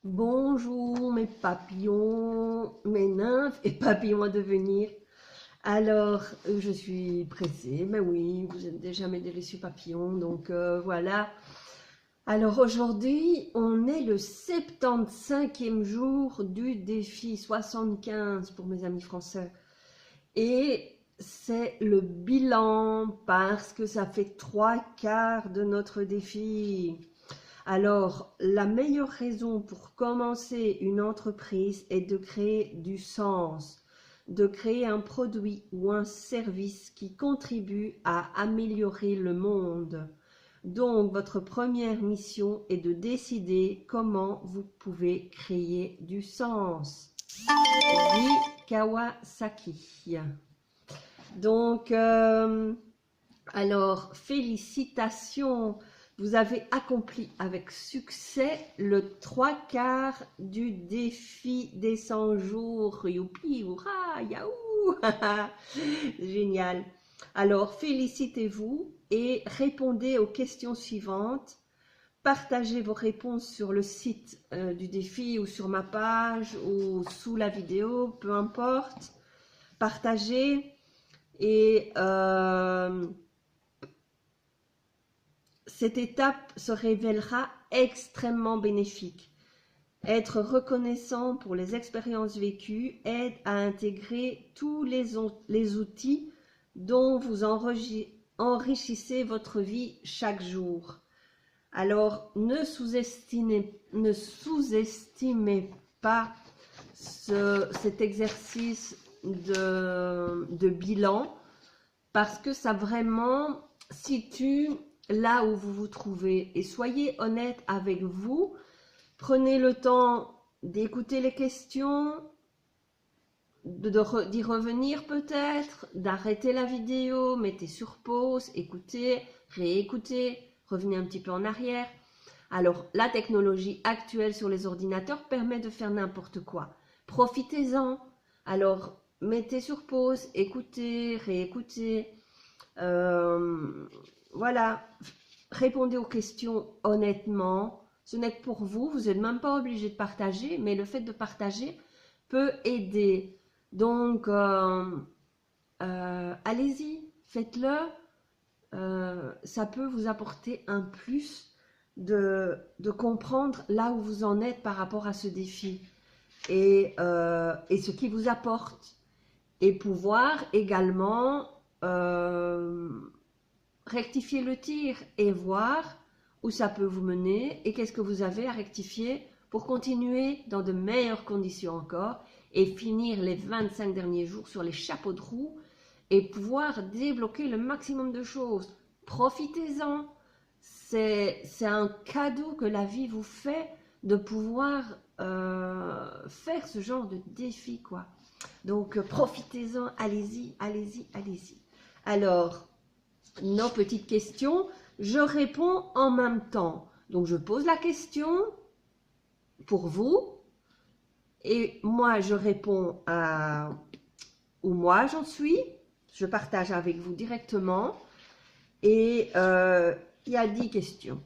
Bonjour mes papillons, mes nymphes et papillons à devenir. Alors, je suis pressée, mais oui, vous êtes déjà mes délicieux papillons, donc voilà. Alors aujourd'hui, on est le 75e jour du défi 75 pour mes amis français. Et c'est le bilan parce que ça fait 3/4 de notre défi. Alors, la meilleure raison pour commencer une entreprise est de créer du sens, de créer un produit ou un service qui contribue à améliorer le monde. Donc, votre première mission est de décider comment vous pouvez créer du sens. Lee Kawasaki. Donc, alors, félicitations, vous avez accompli avec succès le 3/4 du défi des 100 jours. Youpi, hurrah, yaou! Génial. Alors, félicitez-vous et répondez aux questions suivantes. Partagez vos réponses sur le site du défi ou sur ma page ou sous la vidéo, peu importe. Partagez et cette étape se révélera extrêmement bénéfique. Être reconnaissant pour les expériences vécues aide à intégrer tous les outils dont vous enrichissez votre vie chaque jour. Alors, ne sous-estimez pas cet exercice de bilan parce que ça vraiment situe là où vous vous trouvez et soyez honnête avec vous. Prenez le temps d'écouter les questions, d'y revenir peut-être, d'arrêter la vidéo, mettez sur pause, écoutez, réécoutez, revenez un petit peu en arrière. Alors, la technologie actuelle sur les ordinateurs permet de faire n'importe quoi. Profitez-en. Alors, mettez sur pause, écoutez, réécoutez. Voilà, répondez aux questions honnêtement. Ce n'est que pour vous, vous n'êtes même pas obligé de partager, mais le fait de partager peut aider. Donc, allez-y, faites-le. Ça peut vous apporter un plus de comprendre là où vous en êtes par rapport à ce défi et ce qui vous apporte. Et pouvoir également rectifier le tir et voir où ça peut vous mener et qu'est-ce que vous avez à rectifier pour continuer dans de meilleures conditions encore et finir les 25 derniers jours sur les chapeaux de roue et pouvoir débloquer le maximum de choses. Profitez-en. C'est un cadeau que la vie vous fait de pouvoir faire ce genre de défi, quoi. Donc, profitez-en, allez-y, allez-y, allez-y. Alors, nos petites questions, je réponds en même temps. Donc, je pose la question pour vous et moi, je réponds à où moi j'en suis. Je partage avec vous directement et il y a 10 questions.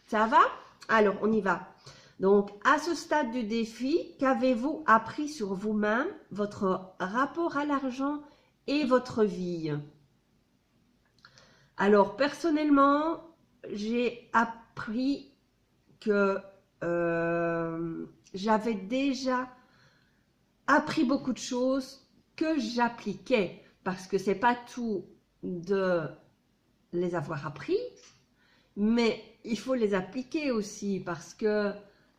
Ça va? Alors, on y va. Donc, à ce stade du défi, qu'avez-vous appris sur vous-même, votre rapport à l'argent et votre vie? Alors, personnellement, j'ai appris que j'avais déjà appris beaucoup de choses que j'appliquais, parce que c'est pas tout de les avoir appris, mais il faut les appliquer aussi, parce que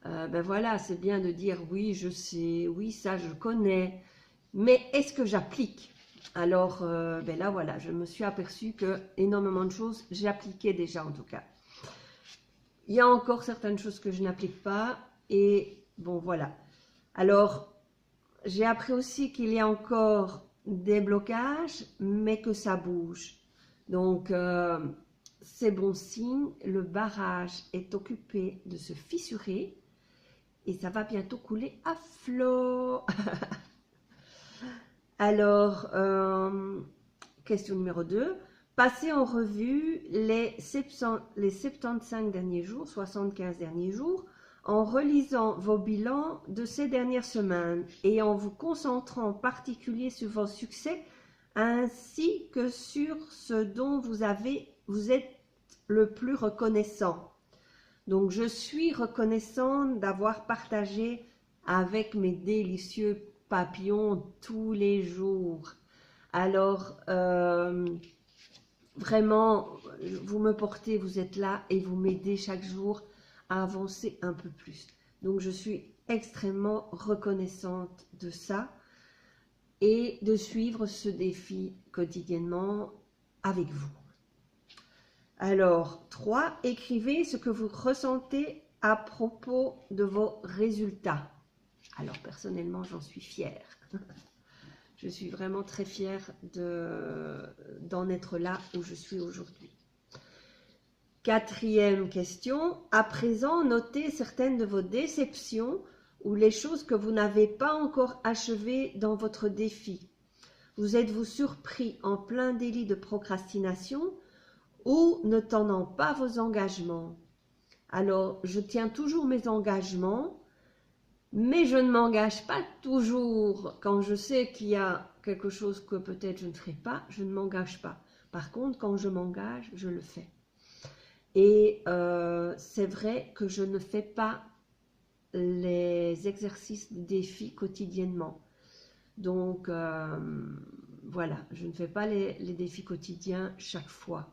ben voilà, c'est bien de dire oui, je sais, oui, ça je connais, mais est-ce que j'applique? Alors ben là voilà, je me suis aperçue que énormément de choses j'appliquais déjà en tout cas. Il y a encore certaines choses que je n'applique pas et bon voilà. Alors j'ai appris aussi qu'il y a encore des blocages, mais que ça bouge. Donc c'est bon signe, le barrage est occupé de se fissurer et ça va bientôt couler à flot. Alors, question numéro 2. Passez en revue les 75 derniers jours, 75 derniers jours, En relisant vos bilans de ces dernières semaines et en vous concentrant en particulier sur vos succès ainsi que sur ce dont vous êtes le plus reconnaissant. Donc, je suis reconnaissante d'avoir partagé avec mes délicieux papillons tous les jours. Alors, vraiment, vous me portez, vous êtes là et vous m'aidez chaque jour à avancer un peu plus. Donc, je suis extrêmement reconnaissante de ça et de suivre ce défi quotidiennement avec vous. Alors, 3, écrivez ce que vous ressentez à propos de vos résultats. Alors, personnellement, j'en suis fière. Je suis vraiment très fière d'en être là où je suis aujourd'hui. 4e question. À présent, notez certaines de vos déceptions ou les choses que vous n'avez pas encore achevées dans votre défi. Vous êtes-vous surpris en plein délit de procrastination ou ne tenant pas vos engagements? Alors, je tiens toujours mes engagements, mais je ne m'engage pas toujours. Quand je sais qu'il y a quelque chose que peut-être je ne ferai pas, je ne m'engage pas. Par contre, quand je m'engage, je le fais. Et c'est vrai que je ne fais pas les exercices de défi quotidiennement. Donc, voilà, je ne fais pas les défis quotidiens chaque fois.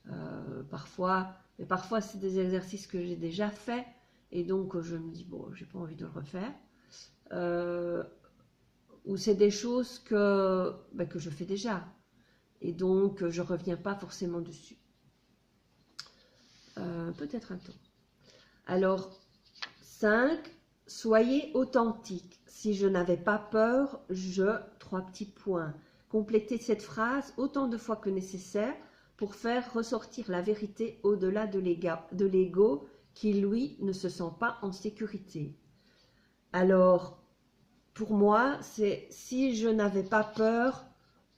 Mais parfois c'est des exercices que j'ai déjà fait et donc je me dis bon, j'ai pas envie de le refaire, ou c'est des choses que je fais déjà et donc je reviens pas forcément dessus. Peut-être un temps. Alors 5, soyez authentique. Si je n'avais pas peur, 3 petits points. Complétez cette phrase autant de fois que nécessaire pour faire ressortir la vérité au-delà de l'ego qui, lui, ne se sent pas en sécurité. Alors, pour moi, c'est si je n'avais pas peur,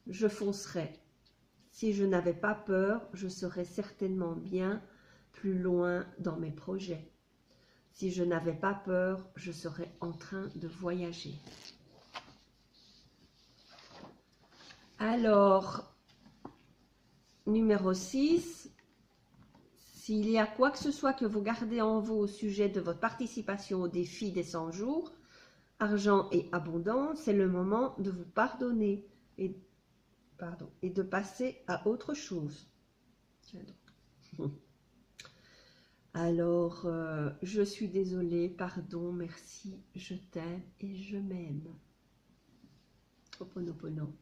je foncerais. Si je n'avais pas peur, je serais certainement bien plus loin dans mes projets. Si je n'avais pas peur, je serais en train de voyager. Alors, numéro 6, s'il y a quoi que ce soit que vous gardez en vous au sujet de votre participation au défi des 100 jours, argent et abondance, c'est le moment de vous pardonner et de passer à autre chose. Alors, je suis désolée, pardon, merci, je t'aime et je m'aime. Ho'oponopono.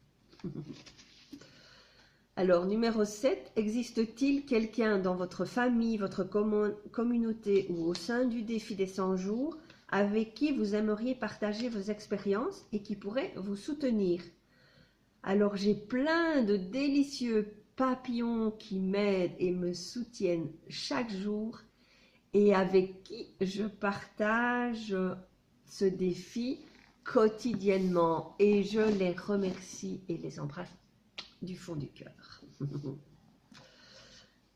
Alors, numéro 7, existe-t-il quelqu'un dans votre famille, votre communauté ou au sein du défi des 100 jours avec qui vous aimeriez partager vos expériences et qui pourrait vous soutenir? Alors, j'ai plein de délicieux papillons qui m'aident et me soutiennent chaque jour et avec qui je partage ce défi quotidiennement et je les remercie et les embrasse du fond du cœur.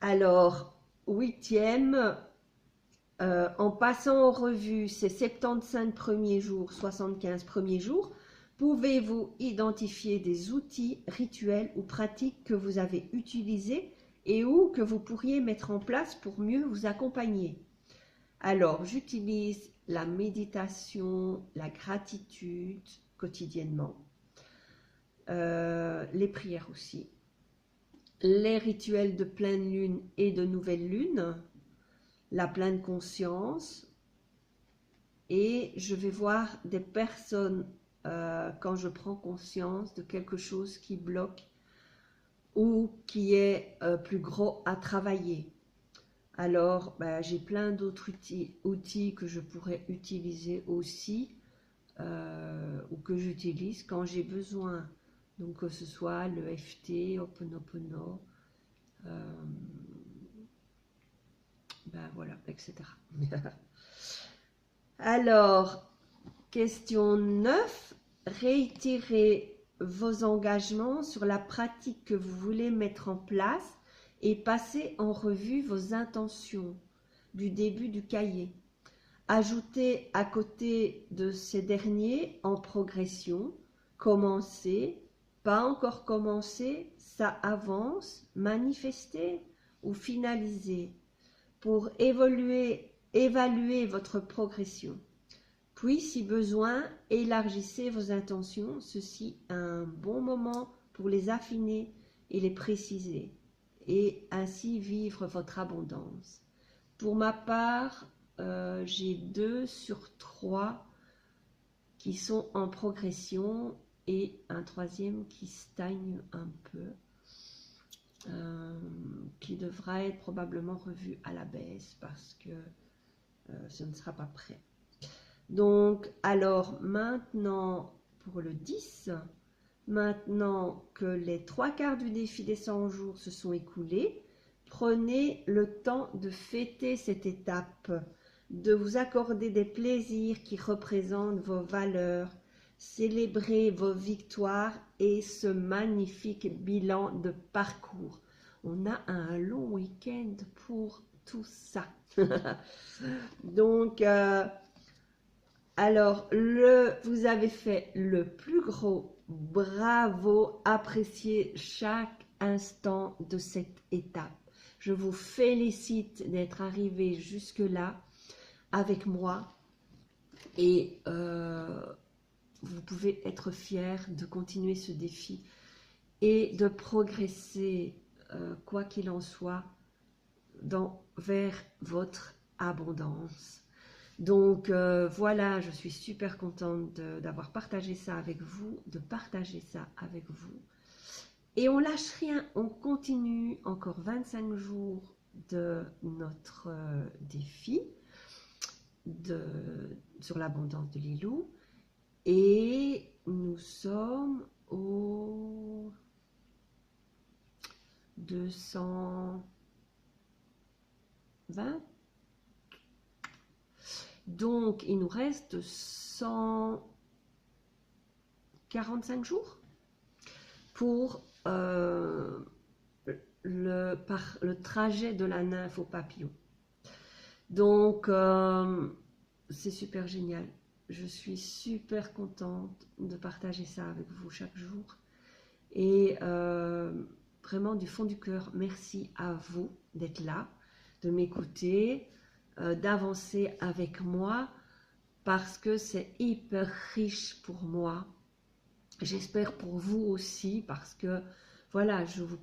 Alors, 8e, en passant en revue ces 75 premiers jours, 75 premiers jours, pouvez-vous identifier des outils, rituels ou pratiques que vous avez utilisés et ou que vous pourriez mettre en place pour mieux vous accompagner? Alors, j'utilise la méditation, la gratitude quotidiennement. Les prières aussi, les rituels de pleine lune et de nouvelle lune, la pleine conscience, et je vais voir des personnes quand je prends conscience de quelque chose qui bloque ou qui est plus gros à travailler. Alors, j'ai plein d'autres outils que je pourrais utiliser aussi ou que j'utilise quand j'ai besoin. Donc, que ce soit le FT, Ho'oponopono, voilà, etc. Alors, question 9. Réitérez vos engagements sur la pratique que vous voulez mettre en place et passez en revue vos intentions du début du cahier. Ajoutez à côté de ces derniers en progression, commencez, pas encore commencé, ça avance, manifestez ou finalisez pour évaluer votre progression. Puis, si besoin, élargissez vos intentions. Ceci est un bon moment pour les affiner et les préciser, et ainsi vivre votre abondance. Pour ma part, j'ai 2 sur 3 qui sont en progression et un 3e qui stagne un peu, qui devra être probablement revu à la baisse parce que ce ne sera pas prêt. Donc, alors maintenant, pour le 10, maintenant que les 3/4 du défi des 100 jours se sont écoulés, prenez le temps de fêter cette étape, de vous accorder des plaisirs qui représentent vos valeurs, célébrez vos victoires et ce magnifique bilan de parcours. On a un long week-end pour tout ça. Donc, alors, vous avez fait le plus gros bravo, appréciez chaque instant de cette étape. Je vous félicite d'être arrivé jusque-là avec moi et vous pouvez être fiers de continuer ce défi et de progresser, quoi qu'il en soit, vers votre abondance. Donc voilà, je suis super contente d'avoir partagé ça avec vous, de partager ça avec vous. Et on lâche rien, on continue encore 25 jours de notre défi sur l'abondance de Lilou. Et nous sommes au 220. Donc, il nous reste 145 jours pour le trajet de la nymphe au papillon. Donc, c'est super génial. Je suis super contente de partager ça avec vous chaque jour. Et vraiment, du fond du cœur, merci à vous d'être là, de m'écouter, d'avancer avec moi parce que c'est hyper riche pour moi. J'espère pour vous aussi parce que voilà, je vous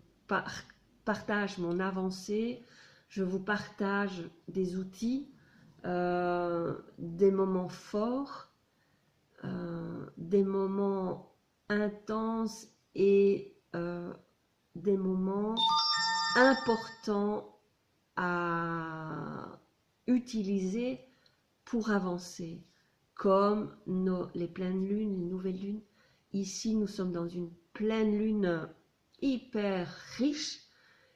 partage mon avancée, je vous partage des outils, des moments forts, des moments intenses et des moments importants à utiliser pour avancer, comme les pleines lunes, les nouvelles lunes. Ici, nous sommes dans une pleine lune hyper riche,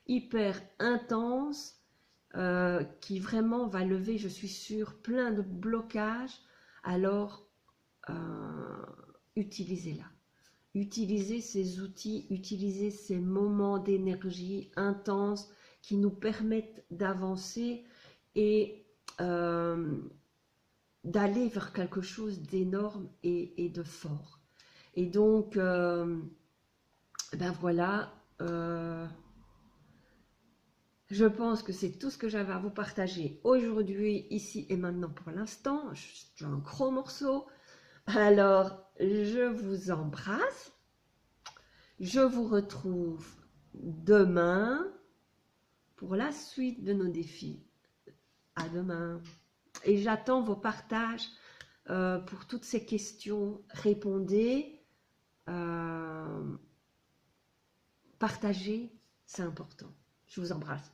hyper intense, qui vraiment va lever, je suis sûre, plein de blocages. Alors, utilisez-la. Utilisez ces outils, utilisez ces moments d'énergie intense qui nous permettent d'avancer et d'aller vers quelque chose d'énorme et de fort. Et donc, ben voilà, je pense que c'est tout ce que j'avais à vous partager aujourd'hui, ici et maintenant pour l'instant. J'ai un gros morceau. Alors, je vous embrasse. Je vous retrouve demain pour la suite de nos défis. À demain. Et j'attends vos partages pour toutes ces questions. Répondez. Partagez, c'est important. Je vous embrasse.